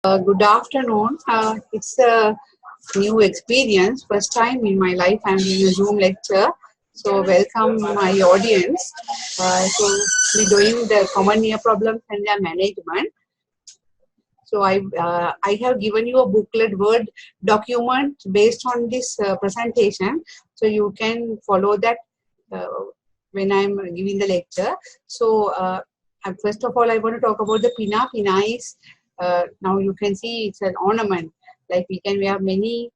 Good afternoon. It's a new experience. First time in my life I'm doing a Zoom lecture. So welcome my audience. So we're doing the common ear problems and their management. So I have given you a booklet Word document based on this presentation. So you can follow that uh, when I'm giving the lecture. So first of all, I want to talk about the pinna. Pinna is now you can see it's an ornament. Like we have many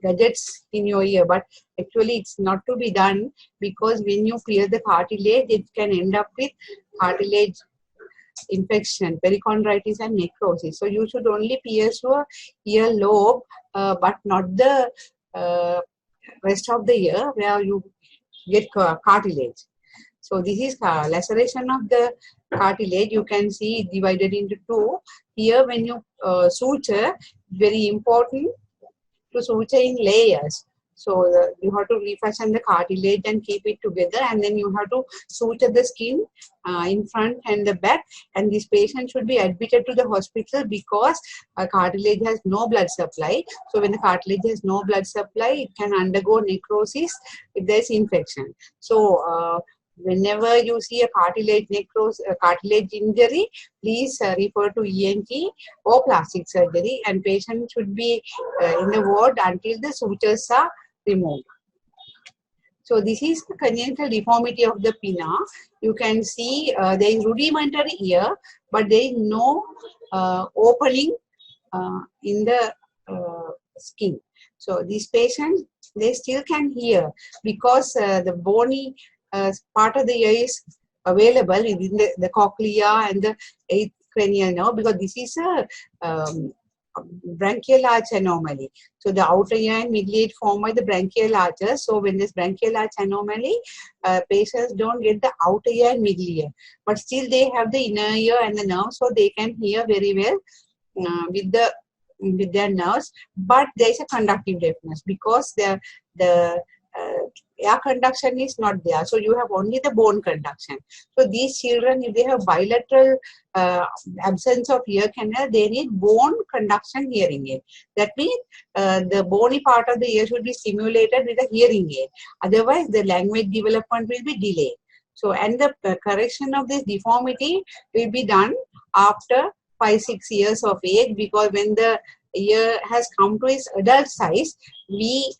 gadgets in your ear, but actually it's not to be done because when you pierce the cartilage, it can end up with cartilage infection, perichondritis and necrosis. So you should only pierce your ear lobe, but not the rest of the ear where you get cartilage. So this is laceration of the cartilage. You can see it divided into two. Here when you suture, very important to suture in layers. So you have to refashion the cartilage and keep it together, and then you have to suture the skin in front and the back. And this patient should be admitted to the hospital because cartilage has no blood supply. So when the cartilage has no blood supply, it can undergo necrosis if there is infection. So whenever you see a cartilage necrosis, a cartilage injury, please refer to ENT or plastic surgery, and patient should be in the ward until the sutures are removed. So this is the congenital deformity of the pinna. You can see there is rudimentary ear, but there is no opening in the skin. So these patients, they still can hear because the bony part of the ear is available within the cochlea and the eighth cranial nerve, because this is a branchial arch anomaly. So the outer ear and middle ear formed by the branchial arches. So when this branchial arch anomaly, patients don't get the outer ear and middle ear, but still they have the inner ear and the nerve, so they can hear very well with their nerves. But there is a conductive deafness because the air conduction is not there, so you have only the bone conduction. So these children, if they have bilateral absence of ear canal, they need bone conduction hearing aid. That means the bony part of the ear should be stimulated with a hearing aid, otherwise the language development will be delayed. So, and the correction of this deformity will be done after 5-6 years of age, because when the ear has come to its adult size, we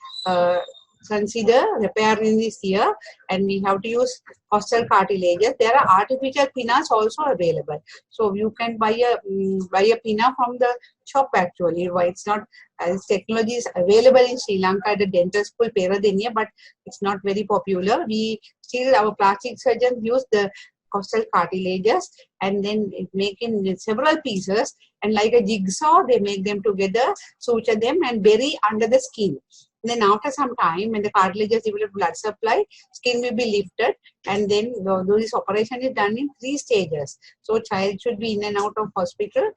consider repairing this ear, and we have to use costal cartilages. There are artificial pinnas also available, so you can buy a pinna from the shop actually. Why it's not, as technology is available in Sri Lanka at the dental school Peradeniya, but it's not very popular. We still, our plastic surgeons use the costal cartilages and then make in several pieces, and like a jigsaw they make them together, suture them and bury under the skin. Then after some time, when the cartilages develop blood supply, skin will be lifted, and then this operation is done in 3 stages. So child should be in and out of hospital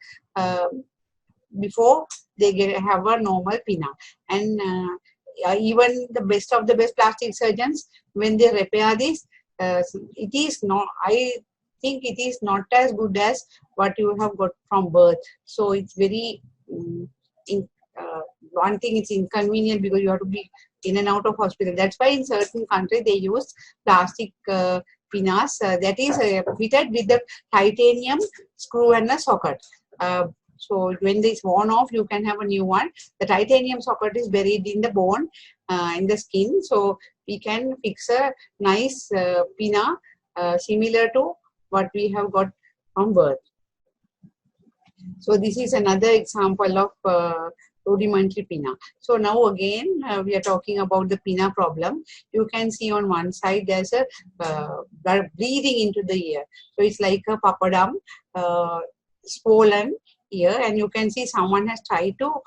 before they have a normal pinna. And even the best of the best plastic surgeons, when they repair this, it is not, I think it is not as good as what you have got from birth. So it's very one thing, it's inconvenient because you have to be in and out of hospital. That's why in certain countries they use plastic pinnas that is fitted with the titanium screw and a socket. So when this worn off, you can have a new one. The titanium socket is buried in the bone, in the skin. So we can fix a nice pinna similar to what we have got from birth. So this is another example of rudimentary pinna. So now again we are talking about the pinna problem. You can see on one side there's a bleeding into the ear. So it's like a papadum, swollen ear, and you can see someone has tried to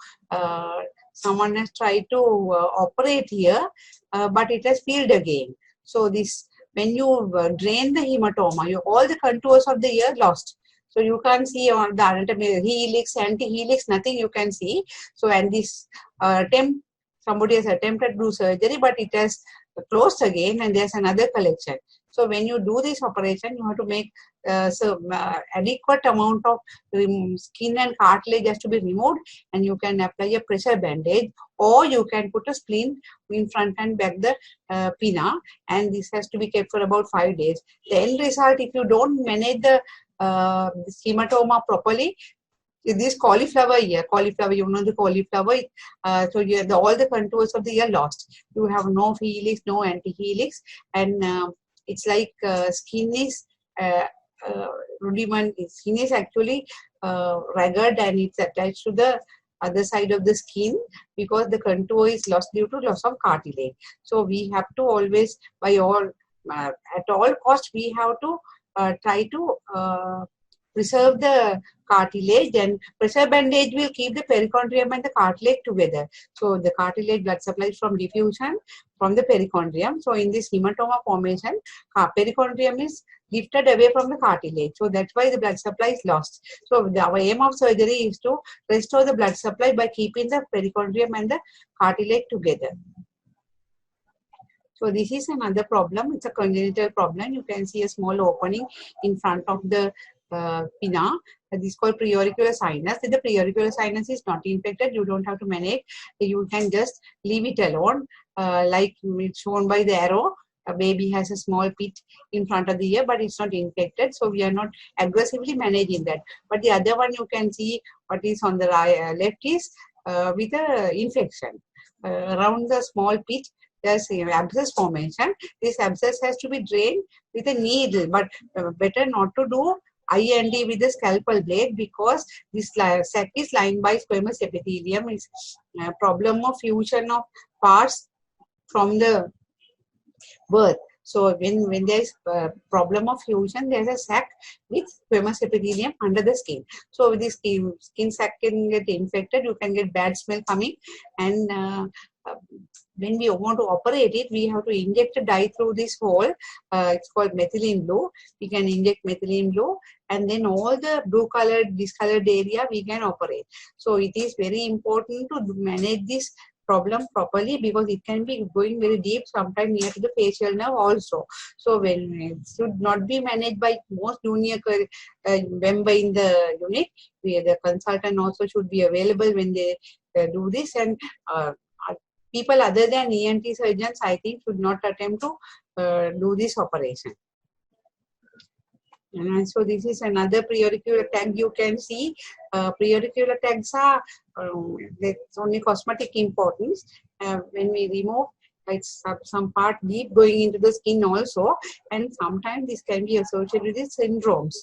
operate here, but it has peeled again. So this, when you drain the hematoma, all the contours of the ear lost. So you can't see on the anatomy, helix, anti-helix, nothing you can see. So, and this somebody has attempted to do surgery, but it has closed again, and there's another collection. So when you do this operation, you have to make adequate amount of skin and cartilage has to be removed, and you can apply a pressure bandage, or you can put a splint in front and back the pinna, and this has to be kept for about 5 days. The end result, if you don't manage the hematoma properly, this cauliflower ear, you know the cauliflower, so you have all the contours of the ear lost. You have no helix, no anti-helix, and it's like skin is rudiment. Skin is actually ragged, and it's attached to the other side of the skin because the contour is lost due to loss of cartilage. So we have to always, by all at all costs, we have to try to preserve the cartilage, and pressure bandage will keep the perichondrium and the cartilage together. So the cartilage blood supplies from diffusion from the perichondrium. So in this hematoma formation, perichondrium is lifted away from the cartilage. So that's why the blood supply is lost. So our aim of surgery is to restore the blood supply by keeping the perichondrium and the cartilage together. So this is another problem. It's a congenital problem. You can see a small opening in front of the pinna. This is called preauricular sinus. If the preauricular sinus is not infected, you don't have to manage. You can just leave it alone, like it's shown by the arrow. A baby has a small pit in front of the ear, but it's not infected, so we are not aggressively managing that. But the other one, you can see what is on the left is with a infection around the small pit. There's abscess formation. This abscess has to be drained with a needle, but better not to do IND with the scalpel blade, because this sac is lined by squamous epithelium. It's a problem of fusion of parts from the birth. So when there is a problem of fusion, there is a sac with squamous epithelium under the skin. So this skin sac can get infected. You can get bad smell coming, and when we want to operate it, we have to inject a dye through this hole. It's called methylene blue. We can inject methylene blue, and then all the blue colored, discolored area we can operate. So it is very important to manage this problem properly, because it can be going very deep, sometimes near to the facial nerve also. So when it should not be managed by most junior member in the unit, the consultant also should be available when they do this, and people other than ENT surgeons, I think, should not attempt to do this operation. And so this is another preauricular tag. You can see preauricular tags are it's only cosmetic importance. When we remove, it's some part deep going into the skin also, and sometimes this can be associated with syndromes,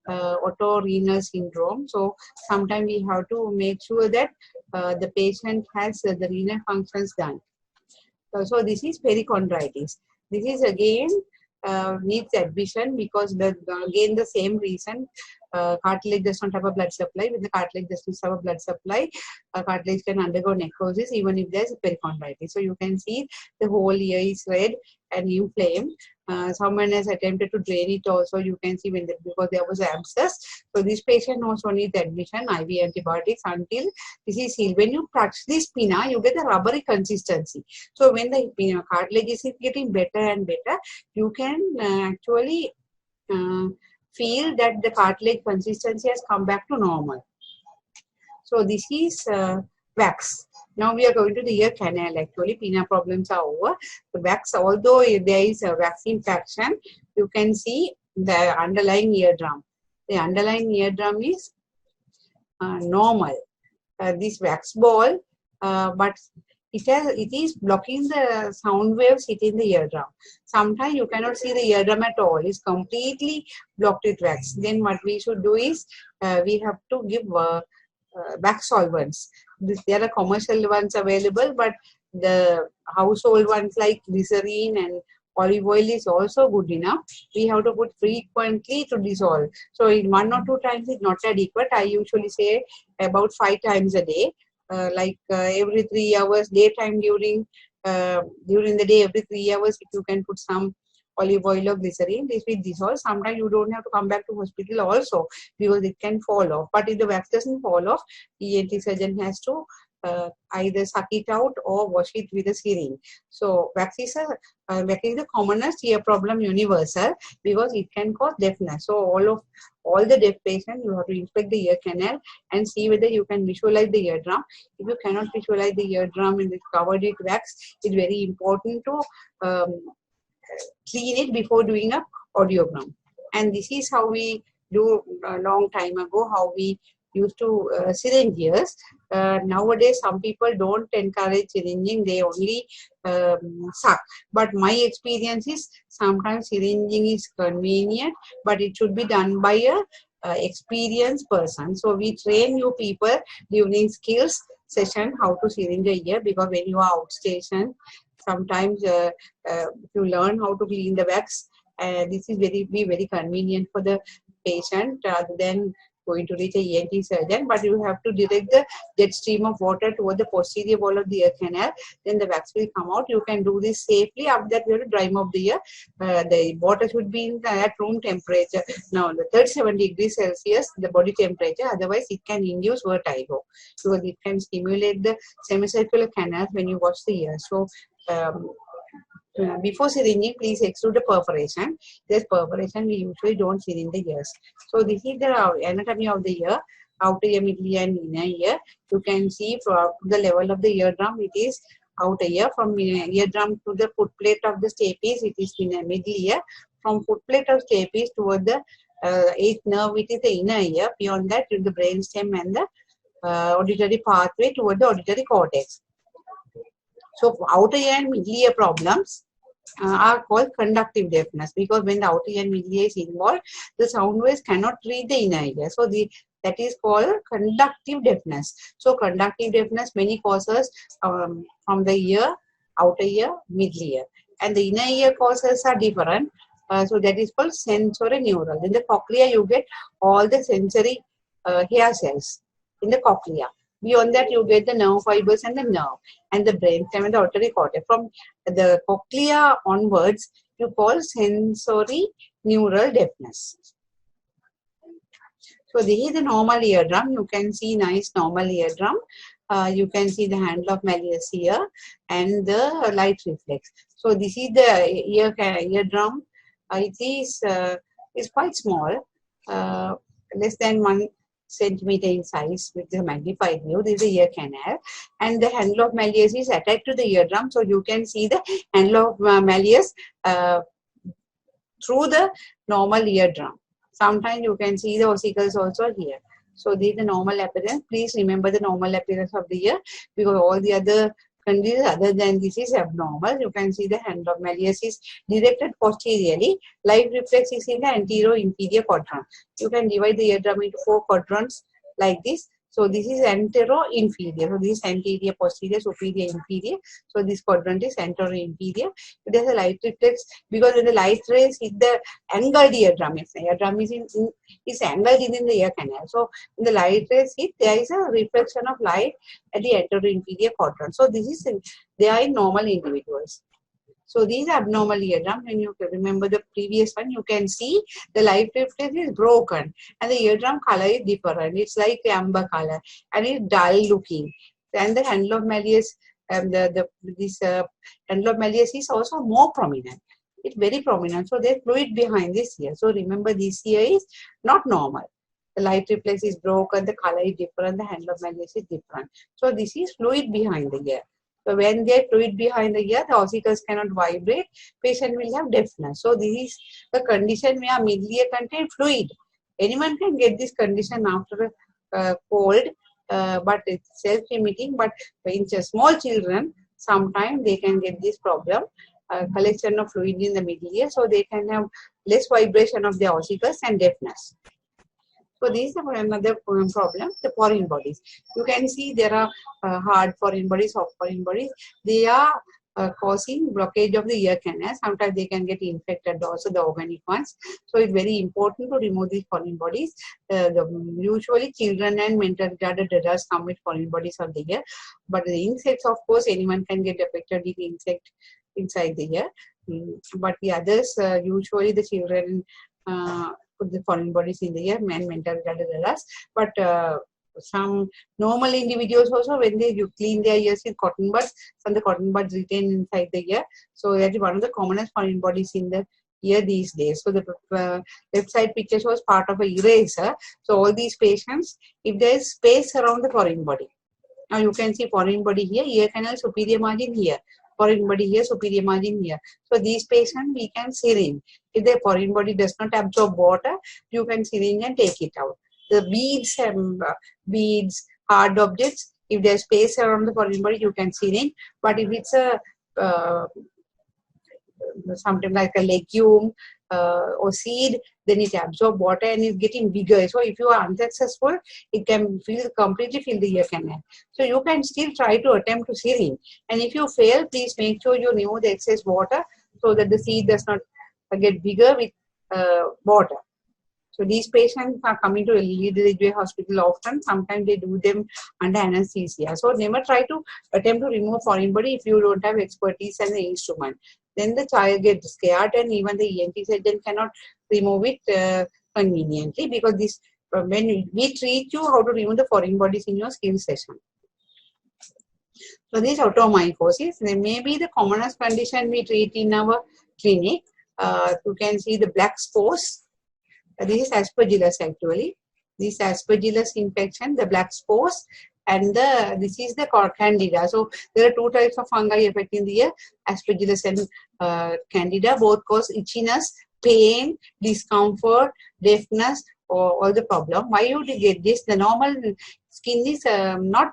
otorhinal syndrome. So sometimes we have to make sure that the patient has the renal functions done. So this is perichondritis. This is again needs admission, because again the same reason, cartilage does not have a blood supply. When the cartilage does not have a blood supply, cartilage can undergo necrosis even if there is perichondritis. So you can see the whole ear is red and inflamed. Someone has attempted to drain it also. You can see because there was abscess. So this patient also needs admission, IV antibiotics until this is healed. When you touch this pinna, you get a rubbery consistency. So when the cartilage is getting better and better, you can actually feel that the cartilage consistency has come back to normal. So this is wax. Now we are going to the ear canal. Actually, pinna problems are over. The wax, although there is a wax infection, you can see the underlying eardrum. The underlying eardrum is normal. This wax ball, but it is blocking the sound waves hitting the eardrum. Sometimes you cannot see the eardrum at all. It's completely blocked with wax. Then what we should do is we have to give wax solvents. There are commercial ones available, but the household ones like glycerine and olive oil is also good enough. We have to put frequently to dissolve. So in 1 or 2 times is not adequate. I usually say about 5 times a day. Every 3 hours, daytime during the day, every 3 hours, if you can put some olive oil or glycerine, this will dissolve. Sometimes you don't have to come back to hospital also, because it can fall off. But if the wax doesn't fall off, ENT surgeon has to either suck it out or wash it with a syringe. So wax is the commonest ear problem, universal, because it can cause deafness. So all the deaf patients, you have to inspect the ear canal and see whether you can visualize the eardrum. If you cannot visualize the eardrum and it's covered with wax, it's very important to clean it before doing a audiogram. And this is how we do a long time ago, how we used to syringe ears. Nowadays, some people don't encourage syringing, they only suck. But my experience is sometimes syringing is convenient, but it should be done by a experienced person. So we train you people during skills session how to syringe a ear, because when you are outstation, sometimes you learn how to clean the wax. This is very convenient for the patient rather than going to reach a ENT surgeon. But you have to direct the jet stream of water toward the posterior wall of the ear canal. Then the wax will come out. You can do this safely. After that, you have to dry mop the ear. The water should be at room temperature. Now, the 37 degrees Celsius, the body temperature. Otherwise, it can induce vertigo, because it can stimulate the semicircular canals when you wash the ear. So, before syringing, please exclude the perforation. There's perforation, we usually don't syringe the ears. So this is the anatomy of the ear, outer ear, middle ear and inner ear. You can see from the level of the eardrum, it is outer ear. From eardrum to the foot plate of the stapes, it is in the middle ear. From foot plate of stapes toward the eighth nerve, it is the inner ear. Beyond that, to the brainstem and the auditory pathway toward the auditory cortex. So outer ear and middle ear problems are called conductive deafness, because when the outer ear and middle ear is involved, the sound waves cannot reach the inner ear. So that is called conductive deafness. So conductive deafness, many causes from the ear, outer ear, middle ear. And the inner ear causes are different. So that is called sensorineural. In the cochlea, you get all the sensory hair cells in the cochlea. Beyond that, you get the nerve fibers and the nerve and the brainstem and the auditory cortex. From the cochlea onwards, you call sensory neural deafness. So this is the normal eardrum. You can see nice normal eardrum. You can see the handle of malleus here and the light reflex. So this is the eardrum. It is quite small, less than 1 centimeter in size with the magnified view. This is the ear canal, and the handle of malleus is attached to the eardrum. So you can see the handle of malleus through the normal eardrum. Sometimes you can see the ossicles also here. So this is the normal appearance. Please remember the normal appearance of the ear, because all the other conditions other than this is abnormal. You can see the handle of malleus is directed posteriorly. Light reflex is in the anterior-inferior quadrant. You can divide the eardrum into 4 quadrants like this. So this is antero-inferior. So this is anterior, posterior, superior, inferior. So this quadrant is antero-inferior. It has a light reflex, because when the light rays hit the angled eardrum, if the eardrum is angled in the ear canal. So when the light rays hit, there is a reflection of light at the antero-inferior quadrant. So this is they are in normal individuals. So these are abnormal eardrum. When you remember the previous one, you can see the light reflex is broken and the eardrum color is different. It's like amber color and it's dull looking. And the handle of malleus, this handle of malleus is also more prominent. It's very prominent. So there's fluid behind this ear. So remember, this ear is not normal. The light reflex is broken, the color is different, the handle of malleus is different. So this is fluid behind the ear. So when there is fluid behind the ear, the ossicles cannot vibrate, patient will have deafness. So this is the condition where middle ear contain fluid. Anyone can get this condition after a cold, but it's self-limiting. But in small children, sometimes they can get this problem, collection of fluid in the middle ear, so they can have less vibration of the ossicles and deafness. So this is another problem, the foreign bodies. You can see there are hard foreign bodies, soft foreign bodies. They are causing blockage of the ear canal. Sometimes they can get infected, also the organic ones. So it's very important to remove these foreign bodies. Usually children and mental retarded adults come with foreign bodies of the ear. But the insects, of course, anyone can get affected with insect inside the ear. But the others, usually the children put the foreign bodies in the ear, mental retarded adults. But some normal individuals also, when you clean their ears with cotton buds, some of the cotton buds retain inside the ear. So that is one of the commonest foreign bodies in the ear these days. So the left side picture shows part of a eraser. So all these patients, if there is space around the foreign body, now you can see foreign body here, ear canal, superior margin here, foreign body here, superior margin here. So these patients we can syringe. If the foreign body does not absorb water, you can syringe and take it out. The beads and beads, hard objects, if there's space around the foreign body, you can syringe. But if it's a something like a legume or seed, then it absorbs water and is getting bigger. So if you are unsuccessful, it can completely fill the ear canal. So you can still try to attempt to syringe. And if you fail, please make sure you remove the excess water so that the seed does not get bigger with water. So these patients are coming to Ridgeway Hospital often. Sometimes they do them under anesthesia. So never try to attempt to remove foreign body if you don't have expertise and the instrument. Then the child gets scared, and even the ENT surgeon cannot remove it conveniently, because this when we treat you how to remove the foreign bodies in your skill session. So this otomycosis, they may be the commonest condition we treat in our clinic. You can see the black spores. This is aspergillus actually. This aspergillus infection, the black spores, and this is the candida. So there are two types of fungi affecting the ear: aspergillus and candida. Both cause itchiness, pain, discomfort, deafness, or all the problem. Why you get this? The normal skin is not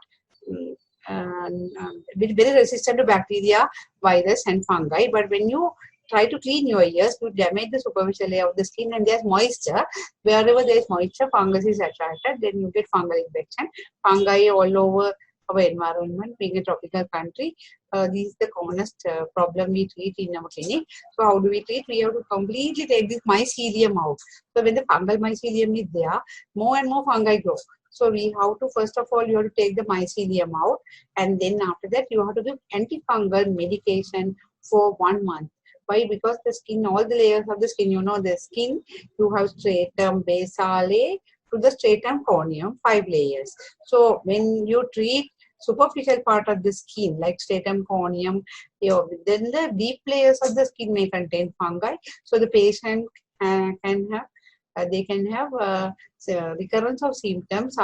very resistant to bacteria, virus, and fungi. But when you try to clean your ears, to damage the superficial layer of the skin, and there's moisture. Wherever there is moisture, fungus is attracted, then you get fungal infection. Fungi all over our environment, being a tropical country. This is the commonest problem we treat in our clinic. So how do we treat? We have to completely take this mycelium out. So when the fungal mycelium is there, more and more fungi grow. So we have to, first of all, you have to take the mycelium out, and then after that you have to give antifungal medication for 1 month. Why? Because the skin, all the layers of the skin, you know, the skin, you have stratum basale to the stratum corneum, 5 layers. So when you treat superficial part of the skin like stratum corneum, then the deep layers of the skin may contain fungi. So the patient can have recurrence of symptoms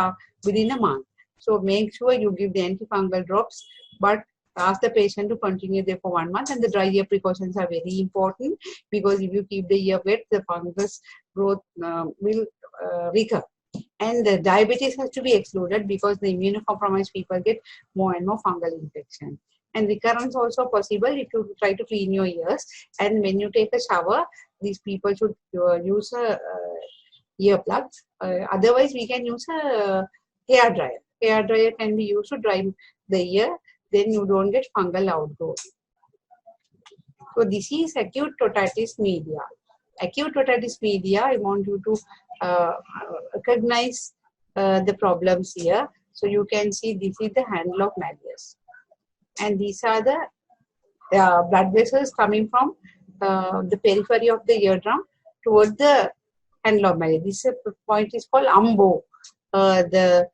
within a month. So make sure you give the antifungal drops, but ask the patient to continue there for 1 month. And the dry ear precautions are very important, because if you keep the ear wet, the fungus growth will recur. And the diabetes has to be excluded, because the immunocompromised people get more and more fungal infection. And recurrence also possible if you try to clean your ears. And when you take a shower, these people should use a earplug. Otherwise, we can use a hair dryer. Hair dryer can be used to dry the ear. Then you don't get fungal outgrowth. So this is acute otitis media. Acute otitis media, I want you to recognize the problems here. So you can see this is the handle of Malleus. And these are the blood vessels coming from the periphery of the eardrum towards the handle of Malleus. This point is called umbo. The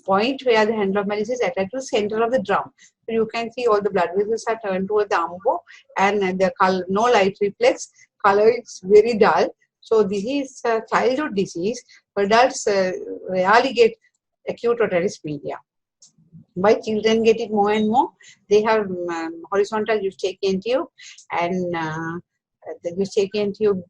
point where the handle of Malleus is attached to the center of the drum. So you can see all the blood vessels are turned towards the umbo, and the color, no light reflex, color is very dull. So this is a childhood disease. Adults rarely get acute otitis media. Why children get it more and more? They have horizontal Eustachian tube, and the Eustachian tube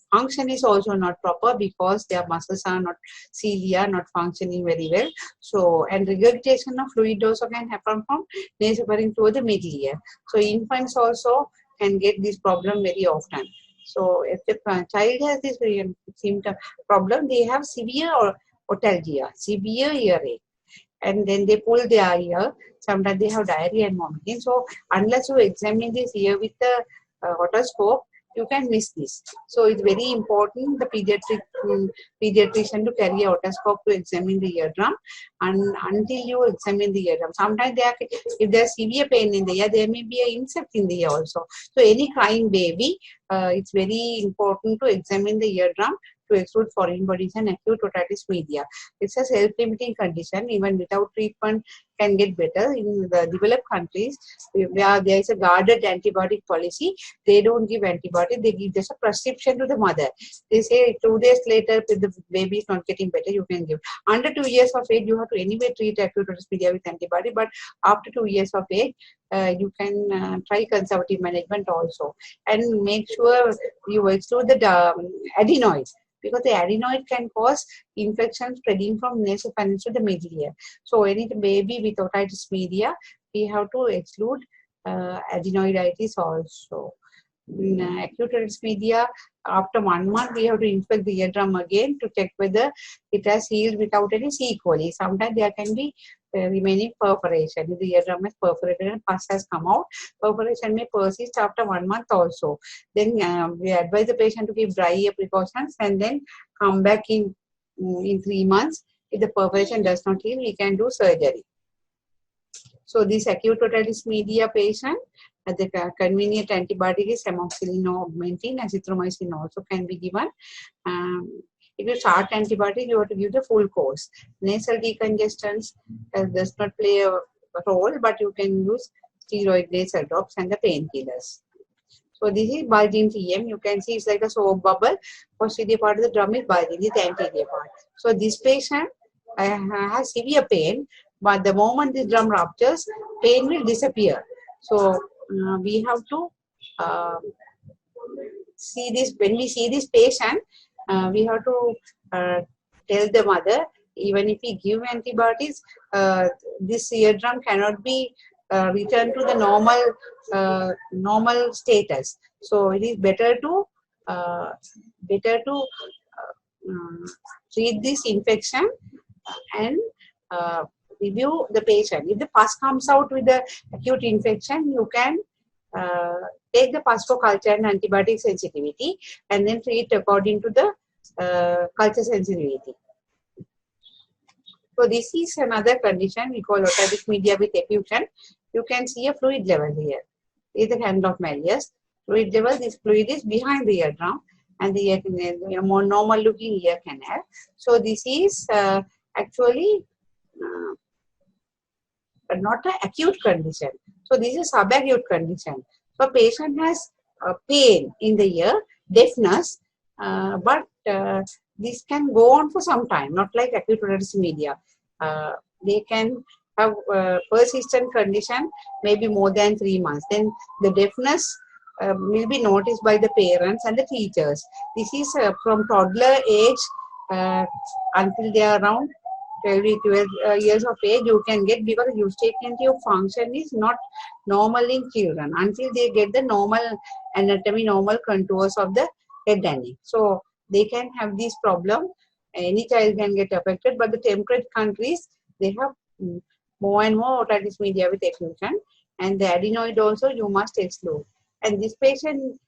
function is also not proper, because their muscles are not, cilia not functioning very well. So, and regurgitation of fluid also can happen from nasopharynx toward the middle ear. So infants also can get this problem very often. So if the child has this symptom problem, they have severe otalgia, severe earache, and then they pull their ear. Sometimes they have diarrhea and vomiting. So unless you examine this ear with the otoscope, you can miss this. So it's very important, the pediatrician to carry a otoscope to examine the eardrum, and until you examine the eardrum. Sometimes if there's severe pain in the ear, there may be an insect in the ear also. So any crying baby, it's very important to examine the eardrum to exclude foreign bodies and acute otitis media. It's a self-limiting condition. Even without treatment can get better. In the developed countries, where there is a guarded antibiotic policy, they don't give antibiotic, they give just a prescription to the mother. They say 2 days later, if the baby is not getting better, you can give. Under 2 years of age, you have to anyway treat acute otitis media with antibiotic, but after 2 years of age, you can try conservative management also, and make sure you exclude the adenoids, because the adenoid can cause infection spreading from nasopharynx to the middle ear. So any baby with otitis media, we have to exclude adenoiditis also. In acute otitis media, after 1 month, we have to inspect the eardrum again to check whether it has healed without any C. coli. Sometimes there can be remaining perforation. If the eardrum is perforated and pus has come out, perforation may persist after 1 month also. Then we advise the patient to keep dry ear precautions and then come back in 3 months. If the perforation does not heal, we can do surgery. So this acute otitis media patient, the convenient antibiotic is amoxicillin or augmentin. Azithromycin also can be given. If you start antibiotic, you have to give the full course. Nasal decongestants does not play a role, but you can use steroid nasal drops and the painkillers. So this is bulging TM. You can see it's like a soap bubble. Posterior part of the drum is bulging, this is the anterior part. So this patient has severe pain, but the moment the drum ruptures, pain will disappear. So we have to see this. When we see this patient, we have to tell the mother, even if we give antibiotics, this eardrum cannot be returned to the normal status. So it is better to treat this infection and review the patient. If the pus comes out with the acute infection, you can take the pus for culture and antibiotic sensitivity, and then treat according to the culture sensitivity. So this is another condition we call otitis media with effusion. You can see a fluid level here. This is the handle of Malleus. Fluid level, this fluid is behind the eardrum and the more normal looking ear canal. So this is actually not an acute condition. So this is subacute condition. So patient has pain in the ear, deafness, but this can go on for some time, not like acute otitis media. They can have persistent condition, maybe more than 3 months. Then the deafness will be noticed by the parents and the teachers. This is from toddler age until they are around 12 years of age, you can get, because the eustachian tube function is not normal in children until they get the normal anatomy, normal contours of the head and neck. So they can have this problem. Any child can get affected, but the temperate countries, they have more and more otitis media with effusion, and the adenoid also you must exclude. And this patient,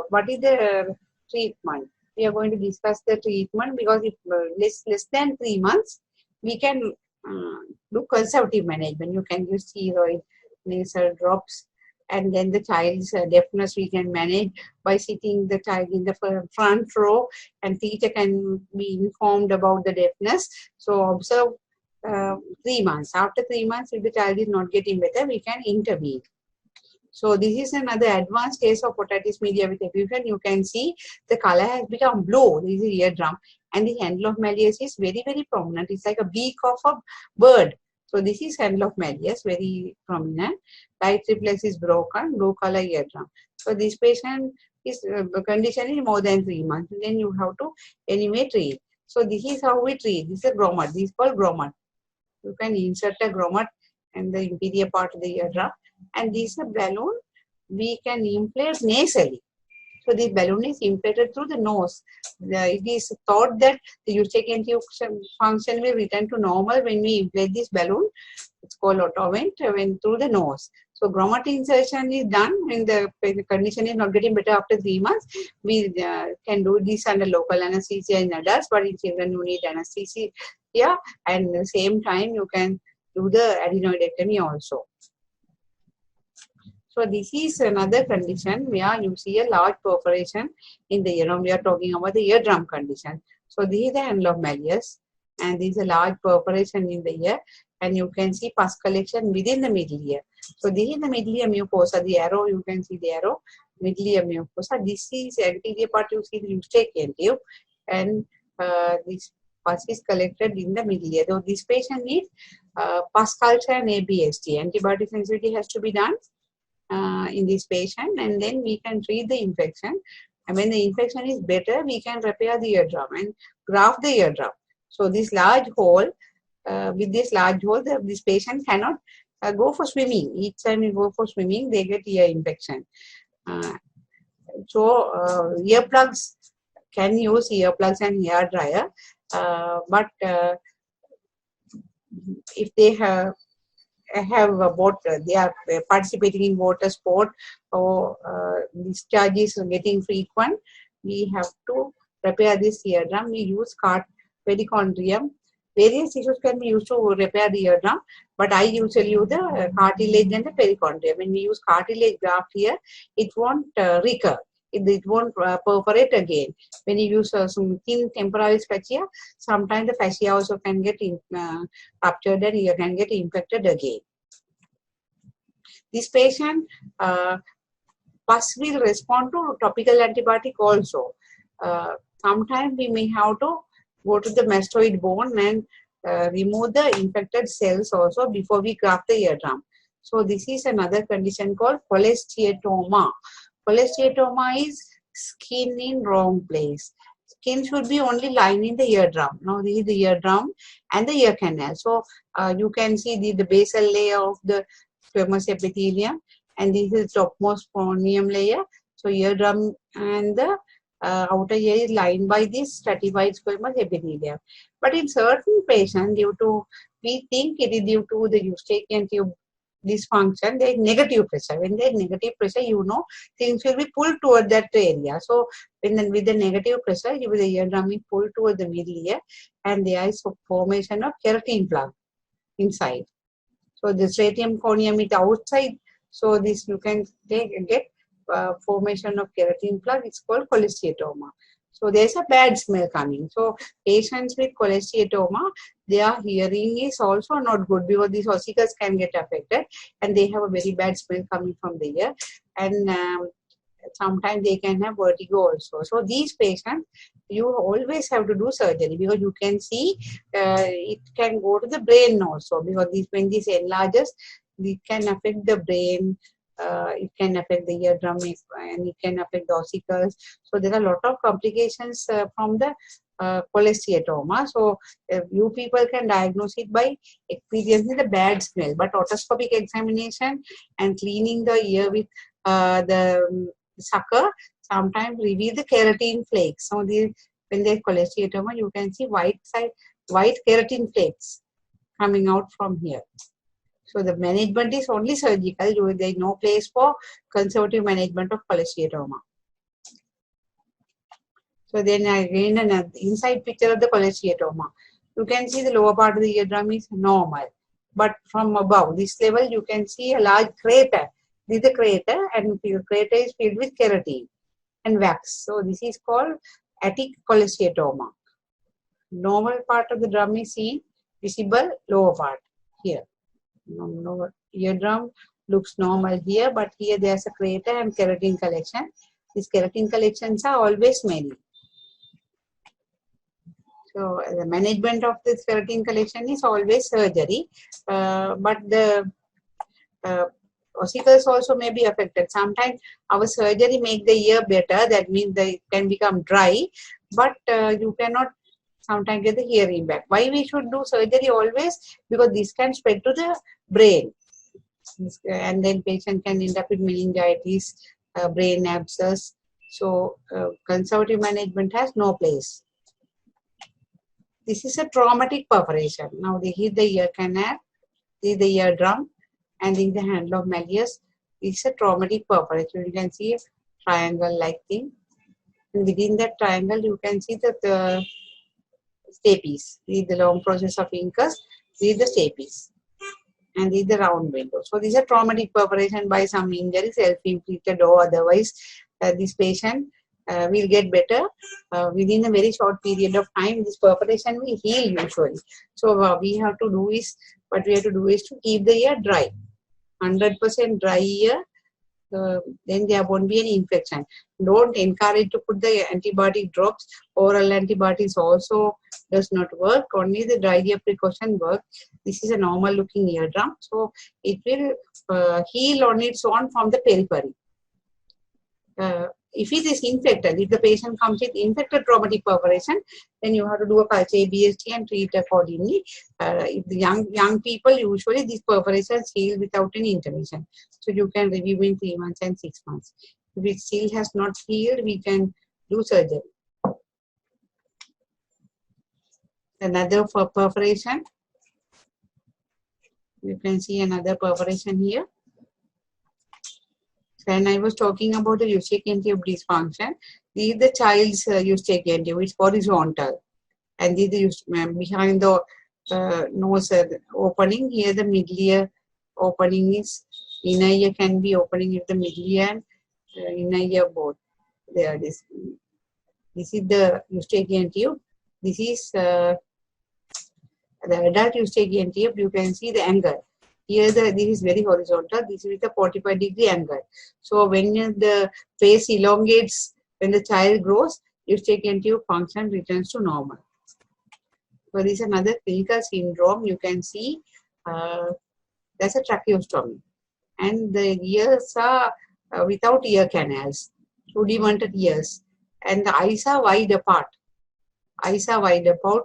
what is the treatment? We are going to discuss the treatment, because if less than 3 months, we can do conservative management. You can use steroid nasal drops, and then the child's deafness we can manage by sitting the child in the front row, and teacher can be informed about the deafness. So observe 3 months. After 3 months, if the child is not getting better, we can intervene. So this is another advanced case of otitis media with effusion. You can see the color has become blue. This is the eardrum, and the handle of Malleus is very, very prominent. It's like a beak of a bird. So this is handle of Malleus, very prominent. Right triplex is broken, blue color eardrum. So this patient is condition is more than 3 months. Then you have to anyway treat. So this is how we treat. This is a grommet. This is called grommet. You can insert a grommet in the inferior part of the eardrum. And this is a balloon we can inflate nasally. So this balloon is inflated through the nose. It is thought that the eustachian tube function will return to normal when we inflate this balloon. It's called autovent when through the nose. So grommet insertion is done when the condition is not getting better after 3 months. We can do this under local anesthesia in adults, but in children you need anesthesia. Yeah, and at the same time you can do the adenoidectomy also. So this is another condition where you see a large perforation in the ear. We are talking about the eardrum condition. So this is the handle of malleus, and this is a large perforation in the ear, and you can see pus collection within the middle ear. So this is the middle ear mucosa. The arrow, you can see the arrow, middle ear mucosa. This is anterior part, you see the eustachian tube, and this pus is collected in the middle ear. So this patient needs pus culture and ABST. Antibiotic sensitivity has to be done in this patient, and then we can treat the infection. And when the infection is better, we can repair the eardrum and graft the eardrum. So this large hole, with this large hole, this patient cannot go for swimming. Each time you go for swimming, they get ear infection. Earplugs, can use earplugs and hair dryer, but if they have they are participating in water sport, or discharges getting frequent, we have to repair this eardrum. We use perichondrium. Various tissues can be used to repair the eardrum, but I usually use the cartilage and the perichondrium. When we use cartilage graft here, it won't recur. It won't perforate again. When you use some thin temporalis fascia, sometimes the fascia also can get ruptured and you can get infected again. This patient, pus will respond to topical antibiotic also. Sometimes we may have to go to the mastoid bone and remove the infected cells also before we graft the eardrum. So this is another condition called cholesteatoma. Cholesteatoma is skin in wrong place. Skin should be only lining the eardrum. Now this is the eardrum and the ear canal. So you can see the basal layer of the squamous epithelium, and this is topmost corneum layer. So eardrum and the outer ear is lined by this stratified squamous epithelium. But in certain patients, we think it is due to the eustachian tube dysfunction, there is negative pressure. When there is negative pressure, things will be pulled toward that area. So with the negative pressure, the eardrum is pulled toward the middle ear, and there is a formation of keratin plug inside. So the stratum corneum is outside. So this you can get formation of keratin plug. It's called cholesteatoma. So there's a bad smell coming. So patients with cholesteatoma, their hearing is also not good because these ossicles can get affected and they have a very bad smell coming from the ear. And sometimes they can have vertigo also. So these patients, you always have to do surgery because you can see it can go to the brain also, because when this enlarges, it can affect the brain. It can affect the eardrum and it can affect the ossicles. So there are a lot of complications from the cholesteatoma. So you people can diagnose it by experiencing the bad smell, but otoscopic examination and cleaning the ear with the sucker sometimes reveal the keratin flakes. So when there's cholesteatoma, you can see white keratin flakes coming out from here. So the management is only surgical. There is no place for conservative management of cholesteatoma. So then again an inside picture of the cholesteatoma. You can see the lower part of the eardrum is normal. But from above this level, you can see a large crater. This is the crater, and the crater is filled with keratin and wax. So this is called attic cholesteatoma. Normal part of the drum is seen, visible lower part here. Eardrum looks normal here, but here there's a crater and keratin collection. These keratin collections are always smelly. So the management of this keratin collection is always surgery, but the ossicles also may be affected. Sometimes our surgery make the ear better, that means they can become dry, but you cannot sometimes get the hearing back. Why we should do surgery always? Because this can spread to the brain, and then patient can end up with meningitis, brain abscess. So conservative management has no place. This is a traumatic perforation. Now this is the ear canal, this is the eardrum, and this is the handle of malleus. This is a traumatic perforation. You can see a triangle-like thing, and within that triangle you can see the stapes. This is the long process of incus. This is the stapes. and this is the round window. So this is a traumatic perforation by some injury, self-inflicted or otherwise. This patient will get better within a very short period of time. This perforation will heal usually. So what we have to do is to keep the ear dry, 100% dry ear. Then there won't be any infection. Don't encourage to put the antibiotic drops. Oral antibiotics also does not work. Only the dry ear precaution works. This is a normal looking eardrum. So it will heal on its own from the periphery. If it is infected, if the patient comes with infected traumatic perforation, then you have to do a culture ABST and treat accordingly. If the young people, usually these perforations heal without any intervention. So you can review in 3 months and 6 months. If it still has not healed, we can do surgery. Another perforation. You can see another perforation here. When I was talking about the Eustachian tube dysfunction, this is the child's Eustachian tube. It's horizontal, and this is behind the nose opening. Here the middle ear opening is inner ear can be opening if the middle ear and inner ear both. There this is the Eustachian tube. This is the adult Eustachian tube. You can see the angle. Here this is very horizontal, this is with a 45-degree angle. So when the face elongates, when the child grows, Eustachian tube function returns to normal. So this is another clinical syndrome. You can see there's a tracheostomy. And the ears are without ear canals, rudimented ears. And the eyes are wide apart.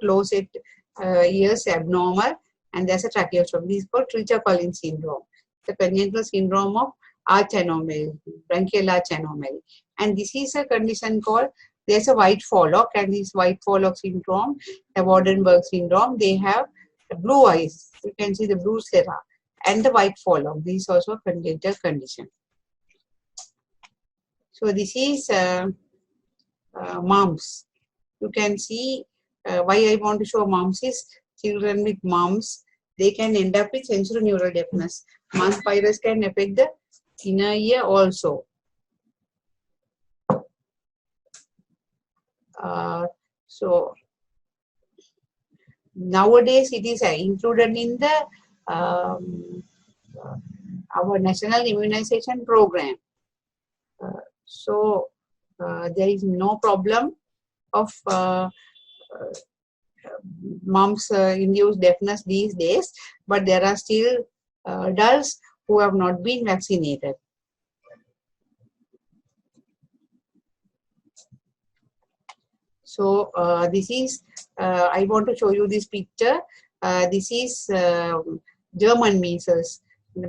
Low set ears abnormal. And there's a tracheostomy. This is called Treacher-Collins syndrome. The congenital syndrome of arch anomaly, branchial arch anomaly. And this is a condition called, there's a white forelock, and this white forelock syndrome, the Waardenburg syndrome, they have the blue eyes. You can see the blue sclera and the white forelock. This is also a congenital condition. So this is mumps. You can see why I want to show mumps is children with mumps, they can end up with sensorineural deafness. Mumps virus can affect the inner ear also. So nowadays it is included in the our national immunization program. So there is no problem of mumps induced deafness these days, but there are still adults who have not been vaccinated. So this is, I want to show you this picture. This is German measles,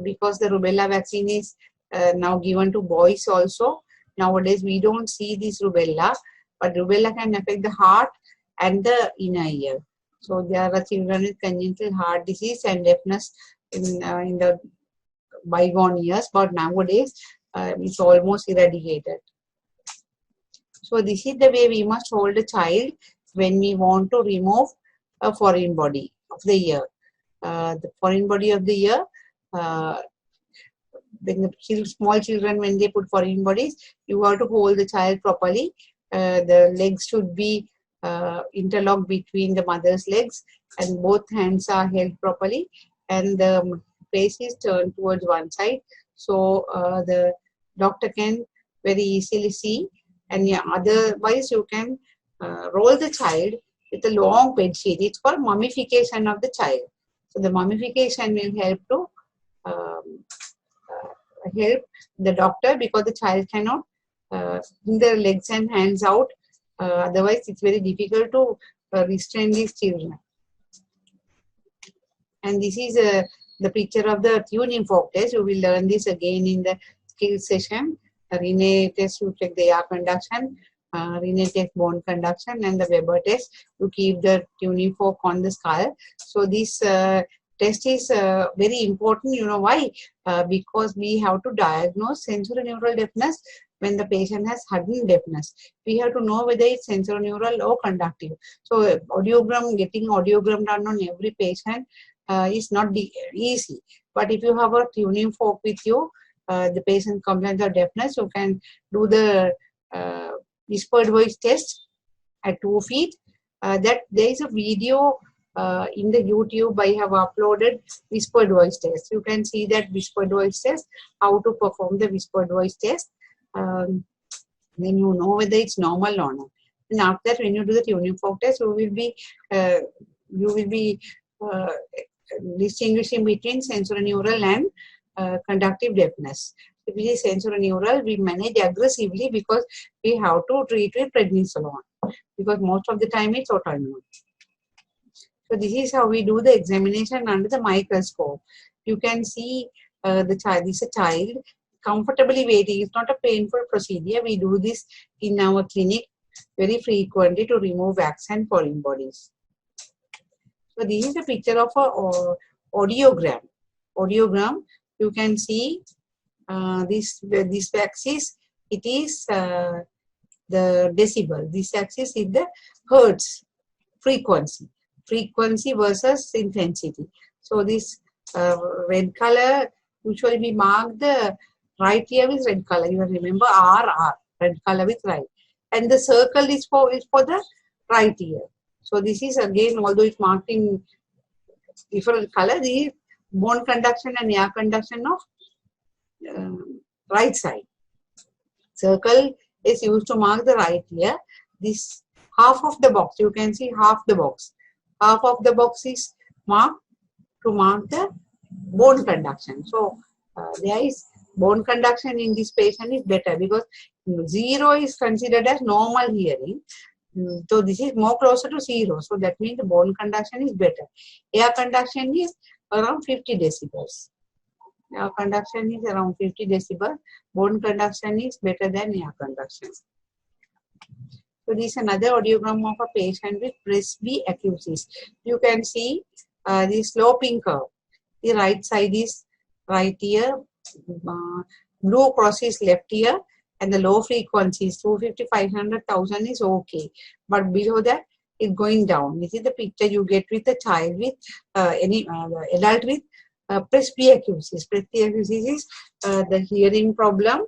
because the rubella vaccine is now given to boys also. Nowadays we don't see this rubella, but rubella can affect the heart and the inner ear. So there are children with congenital heart disease and deafness in the bygone years, but nowadays it's almost eradicated. So this is the way we must hold a child when we want to remove a foreign body of the ear. The foreign body of the ear, when the small children, when they put foreign bodies, you have to hold the child properly. The legs should be interlocked between the mother's legs, and both hands are held properly, and the face is turned towards one side, so the doctor can very easily see. And yeah, otherwise you can roll the child with a long bed sheet. It's called mummification of the child. So the mummification will help to help the doctor, because the child cannot bring their legs and hands out. Otherwise, it's very difficult to restrain these children. And this is the picture of the tuning fork test. You will learn this again in the skills session. Rinne test, you check the air conduction. Rinne test bone conduction, and the Weber test, you keep the tuning fork on the skull. So this test is very important. You know why? Because we have to diagnose sensorineural deafness when the patient has sudden deafness. We have to know whether it's sensorineural or conductive. So audiogram, getting audiogram done on every patient is not easy. But if you have a tuning fork with you, the patient complains of deafness, you can do the whispered voice test at 2 feet. That there is a video in the YouTube. I have uploaded whispered voice test. You can see that whispered voice test, how to perform the whispered voice test. Then you know whether it's normal or not. And after that, when you do the tuning fork test, you will be distinguishing between sensorineural and conductive deafness. If it is sensorineural, we manage aggressively because we have to treat with prednisolone, because most of the time it's autoimmune. So this is how we do the examination under the microscope. You can see the child. This is a child comfortably waiting. It's not a painful procedure. We do this in our clinic very frequently to remove wax and foreign bodies. So this is a picture of a audiogram. Audiogram. You can see this axis. It is the decibel. This axis is the hertz frequency. Frequency versus intensity. So this red color usually we mark the right ear with red color. You remember RR, red color with right, and the circle is for the right ear. So this is again, although it's marked in different color, the bone conduction and air conduction of right side. Circle is used to mark the right ear. This half of the box, you can see half the box. Half of the box is marked to mark the bone conduction. So there is bone conduction in this patient is better because 0 is considered as normal hearing. So this is more closer to 0. So that means the bone conduction is better. Air conduction is around 50 decibels. Air conduction is around 50 decibels. Bone conduction is better than air conduction. So this is another audiogram of a patient with Presby accusis. You can see the sloping curve. The right side is right ear, blue cross is left ear, and the low frequency is 250, 500, 1000 is okay. But below that, it's going down. This is the picture you get with a child with any adult with Presby accusis. Presby accusis is the hearing problem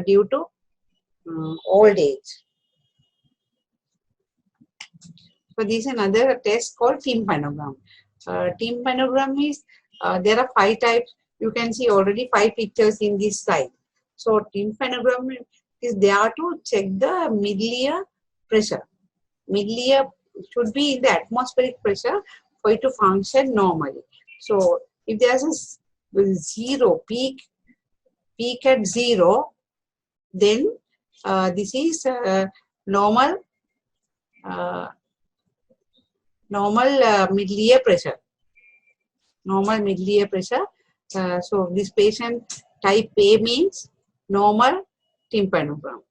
due to old age. So this is another test called tympanogram. Tympanogram is, there are 5 types. You can see already 5 pictures in this slide. So tympanogram is there to check the middle ear pressure. Middle ear should be in the atmospheric pressure for it to function normally. So if there's a 0 peak at 0, then this is normal middle ear pressure. Normal middle ear pressure. So this patient type A means normal tympanogram.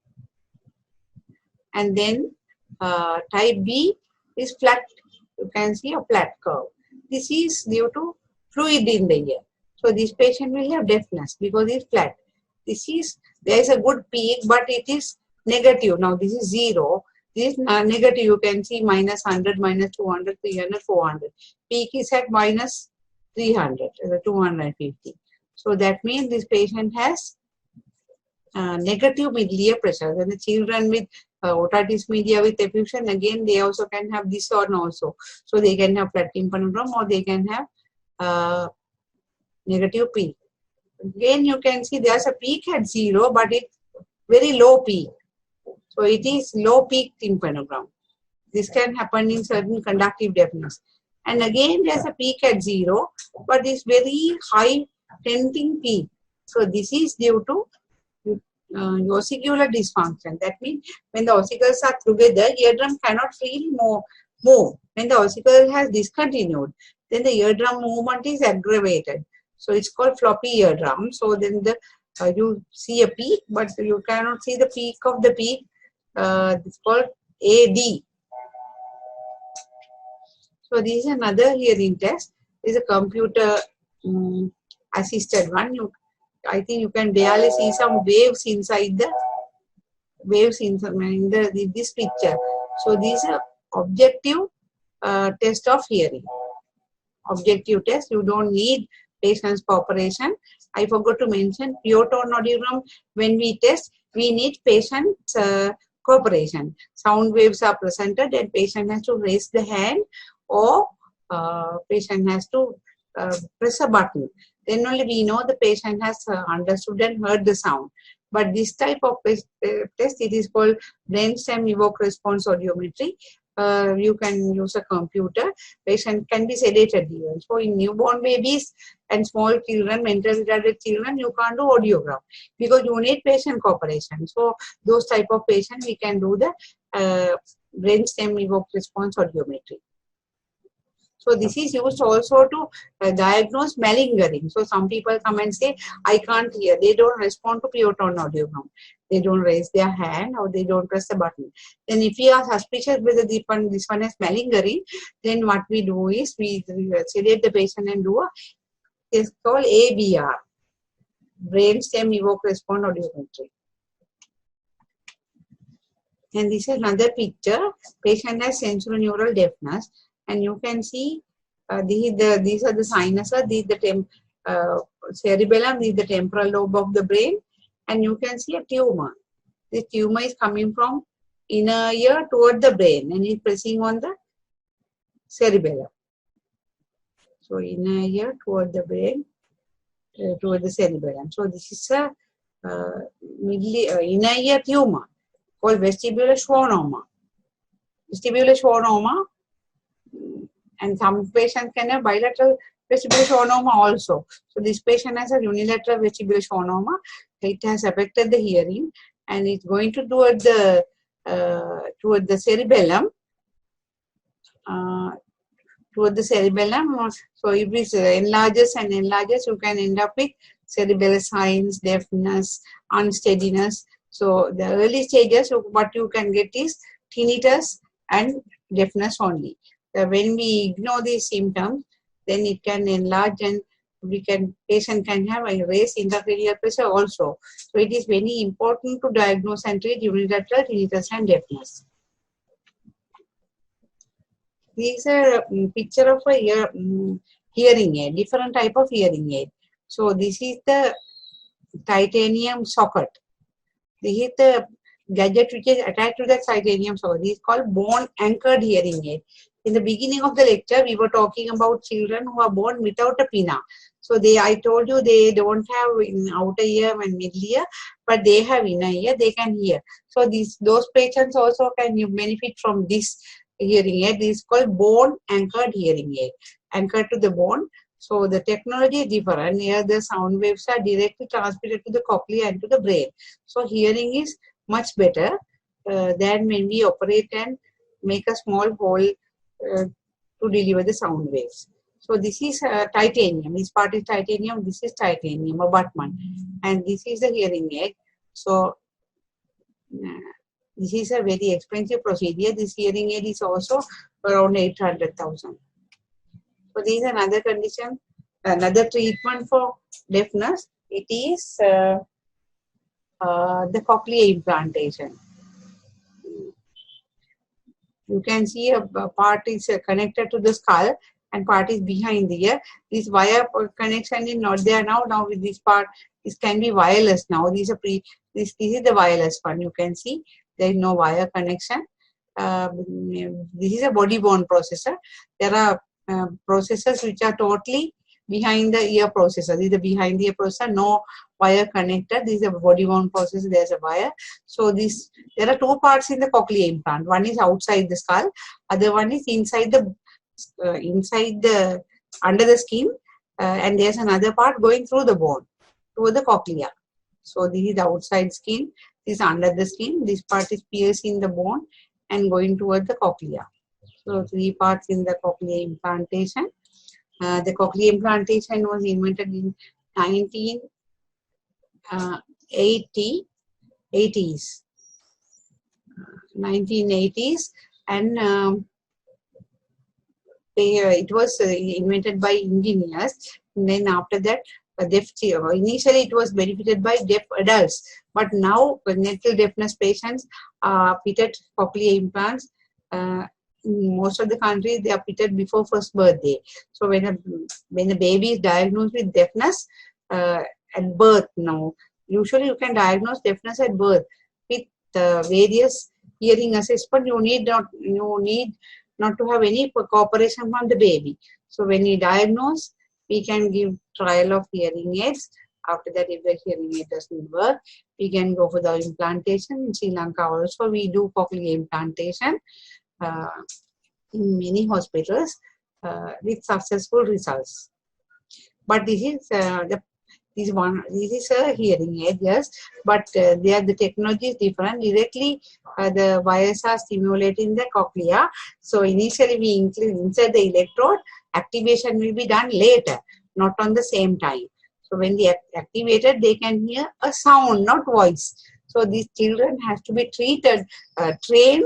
And then type B is flat. You can see a flat curve. This is due to fluid in the ear. So this patient will have deafness because it's flat. There is a good peak, but it is negative. Now this is 0. This is negative. You can see minus 100, minus 200, 300, 400. Peak is at minus 300, 250. So that means this patient has negative middle ear pressure. Then the children with otitis media with effusion, again they also can have this one also. So they can have flat tympanogram or they can have negative peak. Again you can see there's a peak at 0, but it's very low peak. So it is low peak tympanogram. This can happen in certain conductive deafness. And again there's a peak at 0, but it's very high tenting peak. So this is due to ossicular dysfunction. That means when the ossicles are together, eardrum cannot freely move. When the ossicle has discontinued, then the eardrum movement is aggravated. So it's called floppy eardrum. So then you see a peak, but you cannot see the peak of the peak. It's called AD. So this is another hearing test. This is a computer assisted one. I think you can barely see some waves inside this picture. So this is an objective test of hearing. objective test. You don't need patient's cooperation. I forgot to mention pure tone audiogram. When we test, we need patient's cooperation. Sound waves are presented and patient has to raise the hand or patient has to press a button. Then only we know the patient has understood and heard the sound. But this type of test, it is called brainstem evoke response audiometry. You can use a computer. Patient can be sedated even. So in newborn babies and small children, mentally retarded children, you can't do audiogram because you need patient cooperation. So those type of patients, we can do the brainstem evoke response audiometry. So this is used also to diagnose malingering. So some people come and say, I can't hear. They don't respond to pure tone audiogram. They don't raise their hand or they don't press the button. Then if we are suspicious whether this one is malingering, then what we do is we sedate the patient and do a test called ABR, brainstem evoke response audiometry. And this is another picture. Patient has sensorineural deafness. And you can see these are the sinuses, these are the cerebellum, these are the temporal lobe of the brain, and you can see a tumor. This tumor is coming from inner ear toward the brain and is pressing on the cerebellum. So inner ear toward the brain, toward the cerebellum. So this is a inner ear tumor called vestibular schwannoma. Vestibular schwannoma. And some patients can have bilateral vestibular schwannoma also. So this patient has a unilateral vestibular schwannoma. It has affected the hearing and it's going to toward the cerebellum. Toward the cerebellum. So if it enlarges and enlarges, you can end up with cerebellar signs, deafness, unsteadiness. So the early stages, what you can get is tinnitus and deafness only. When we ignore these symptoms, then it can enlarge and patient can have a raised intracranial pressure also. So it is very important to diagnose and treat unilateral tinnitus and deafness. These are a picture of a hearing aid, different type of hearing aid. So this is the titanium socket. This is the gadget which is attached to the titanium socket. This is called bone anchored hearing aid. In the beginning of the lecture, we were talking about children who are born without a pinna. So I told you they don't have in outer ear and middle ear, but they have inner ear, they can hear. So those patients also can benefit from this hearing aid. This is called bone anchored hearing aid, anchored to the bone. So the technology is different. Here the sound waves are directly transmitted to the cochlea and to the brain. So hearing is much better than when we operate and make a small hole to deliver the sound waves. So this is titanium. This part is titanium. This is titanium, abutment, and this is the hearing aid. So this is a very expensive procedure. This hearing aid is also around 800,000. So this is another condition, another treatment for deafness. It is the cochlear implantation. You can see a part is connected to the skull and part is behind the ear. This wire connection is not there now. Now with this part, this can be wireless now. This is the wireless one. You can see there is no wire connection. This is a body-worn processor. There are processors which are totally behind the ear processor. This is the behind the ear processor, no wire connected. This is a body-worn processor. There's a wire. So there are two parts in the cochlear implant. One is outside the skull. Other one is inside the under the skin. And there's another part going through the bone toward the cochlea. So this is the outside skin. This is under the skin. This part is piercing the bone and going toward the cochlea. So three parts in the cochlear implantation. The cochlear implantation was invented in 1980s, and it was invented by engineers. And then after that, initially it was benefited by deaf adults, but now natural deafness patients are fitted cochlear implants in most of the countries they are fitted before first birthday. So when the baby is diagnosed with deafness at birth now, usually you can diagnose deafness at birth with various hearing assessment. You need not to have any cooperation from the baby. So when you diagnose, we can give trial of hearing aids. After that, if the hearing aid doesn't work, we can go for the implantation. In Sri Lanka also, we do cochlear implantation in many hospitals with successful results. But this is this is a hearing aid, yes, but there the technology is different. Directly, the wires are stimulating the cochlea. So initially we insert the electrode. Activation will be done later, not on the same time. So when they are activated, they can hear a sound, not voice. So these children have to be treated, trained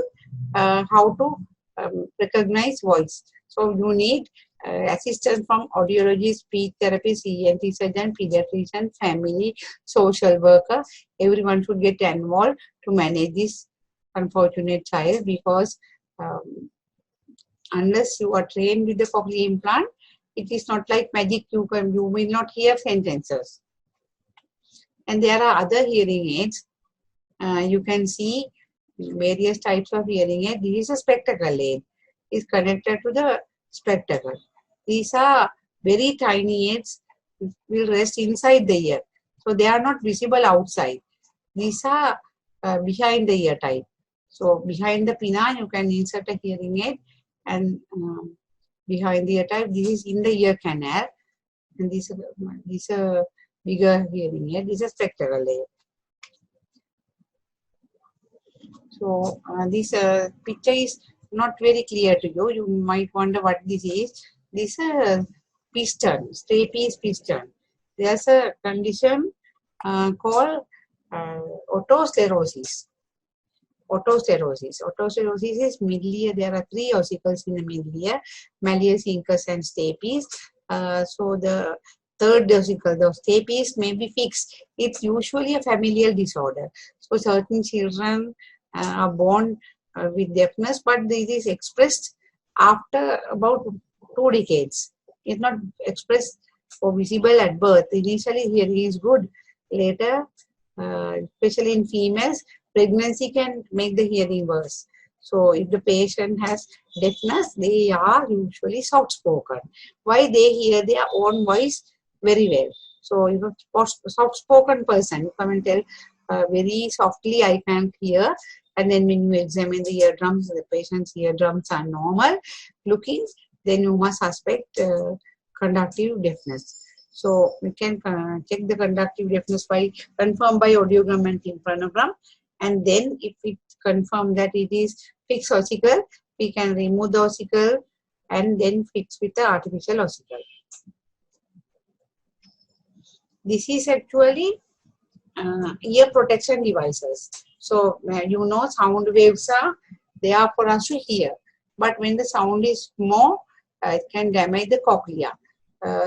how to recognize voice. So you need assistance from audiologist, speech therapist, ENT surgeon, pediatrician, family, social worker. Everyone should get involved to manage this unfortunate child, because unless you are trained with the cochlear implant, it is not like magic. You will not hear sentences. And there are other hearing aids. You can see various types of hearing aid. This is a spectacle aid. It's connected to the spectacle. These are very tiny aids, will rest inside the ear. So they are not visible outside. These are behind the ear type. So behind the pinna, you can insert a hearing aid, and behind the ear type, this is in the ear canal. And this is a bigger hearing aid. This is a spectacle aid. So this picture is not very clear to you. You might wonder what this is. This is a piston, stay-piece piston. There's a condition called otosclerosis. Otosclerosis. Otosclerosis is middle ear. There are 3 ossicles in the middle ear: malleus, incus, and stay-piece. So the third ossicle, the stay-piece, may be fixed. It's usually a familial disorder. So certain children are born with deafness, but this is expressed after about 2 decades. It's not expressed or visible at birth. Initially, hearing is good. Later, especially in females, pregnancy can make the hearing worse. So if the patient has deafness, they are usually soft-spoken. Why? They hear their own voice very well. So if a soft-spoken person, come and tell very softly, I can't hear. And then when you examine the eardrums, the patient's eardrums are normal looking, then you must suspect conductive deafness. So we can check the conductive deafness by confirmed by audiogram and tympanogram. And then if it confirmed that it is fixed ossicle, we can remove the ossicle and then fix with the artificial ossicle. This is actually ear protection devices. So you know, sound waves are there for us to hear. But when the sound is more, it can damage the cochlea.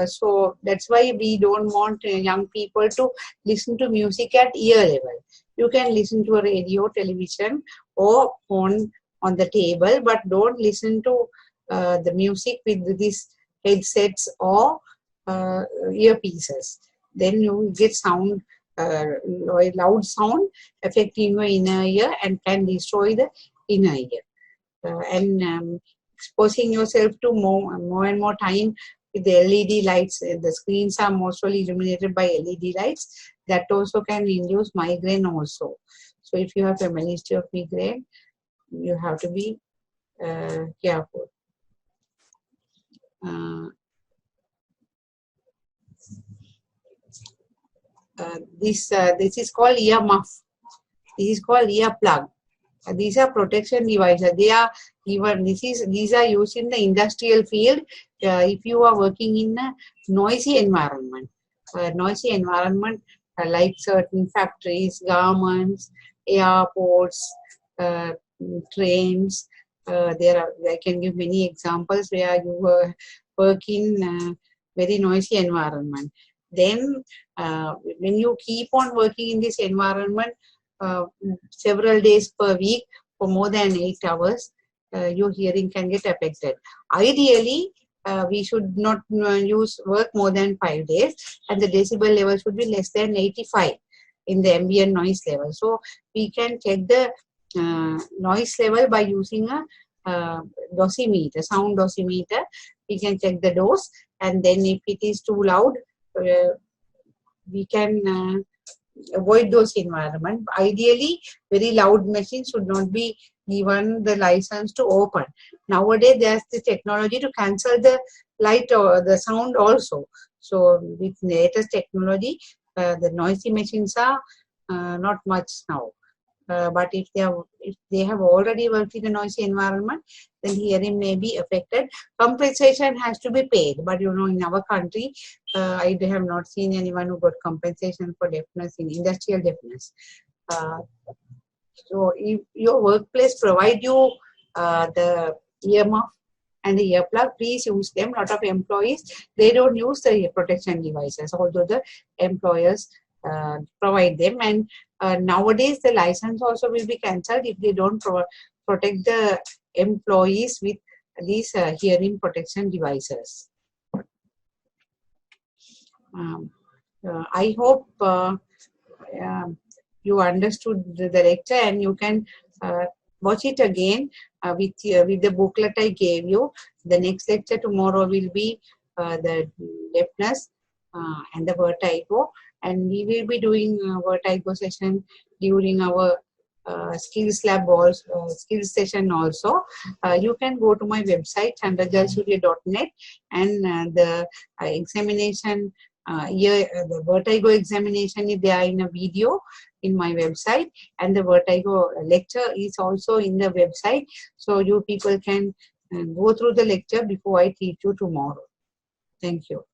So that's why we don't want young people to listen to music at ear level. You can listen to a radio, television, or phone on the table, but don't listen to the music with these headsets or earpieces. Then you get sound, loud sound affecting your inner ear and can destroy the inner ear. Exposing yourself to more and more time with the LED lights. The screens are mostly illuminated by LED lights. That also can induce migraine also. So if you have a history of migraine, you have to be careful. This is called ear muff. This is called ear plug. These are protection devices. They are even these are used in the industrial field. If you are working in a noisy environment, like certain factories, garments, airports, trains. I can give many examples where you work in very noisy environment. Then when you keep on working in this environment several days per week for more than 8 hours, your hearing can get affected. Ideally, we should not work more than 5 days, and the decibel level should be less than 85 in the ambient noise level. So we can check the noise level by using a dosimeter, sound dosimeter. We can check the dose, and then if it is too loud, we can avoid those environments. Ideally, very loud machines should not be given the license to open. Nowadays, there's the technology to cancel the light or the sound also. So with latest technology, the noisy machines are not much now. But if they have already worked in a noisy environment, then hearing may be affected. Compensation has to be paid, but in our country, I have not seen anyone who got compensation for deafness in industrial deafness. So if your workplace provide you the earmuff and the earplug, please use them. A lot of employees, they don't use the ear protection devices, although the employers provide them. And nowadays, the license also will be cancelled if they don't protect the employees with these hearing protection devices. I hope you understood the lecture, and you can watch it again with the booklet I gave you. The next lecture tomorrow will be the deafness and the vertigo, and we will be doing vertigo session during our skills lab or skills session also. You can go to my website chandrajalsurya.net, and the examination the vertigo examination is there in a video in my website, and the vertigo lecture is also in the website, so you people can go through the lecture before I teach you tomorrow. Thank you.